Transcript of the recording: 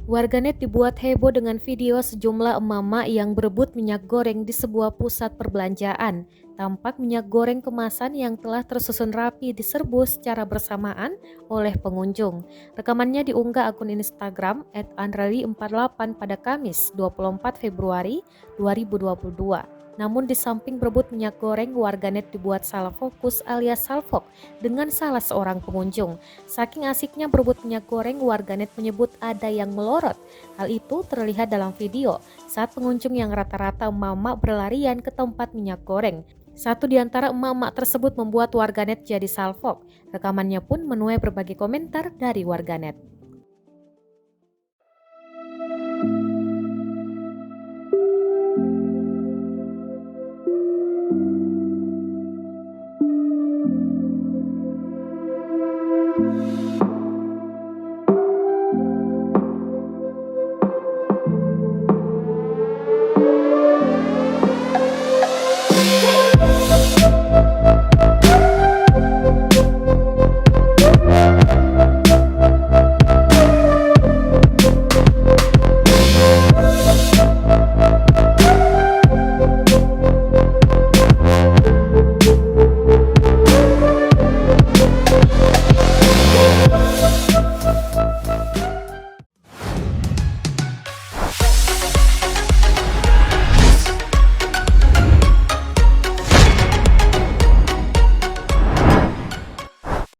Warganet dibuat heboh dengan video sejumlah emak-emak yang berebut minyak goreng di sebuah pusat perbelanjaan. Tampak minyak goreng kemasan yang telah tersusun rapi diserbu secara bersamaan oleh pengunjung. Rekamannya diunggah akun Instagram @andrali48 pada Kamis 24 Februari 2022. Namun di samping berebut minyak goreng, warganet dibuat salah fokus alias salfok dengan salah seorang pengunjung. Saking asiknya berebut minyak goreng, warganet menyebut ada yang melorot. Hal itu terlihat dalam video saat pengunjung yang rata-rata emak-emak berlarian ke tempat minyak goreng. Satu di antara emak-emak tersebut membuat warganet jadi salfok. Rekamannya pun menuai berbagai komentar dari warganet.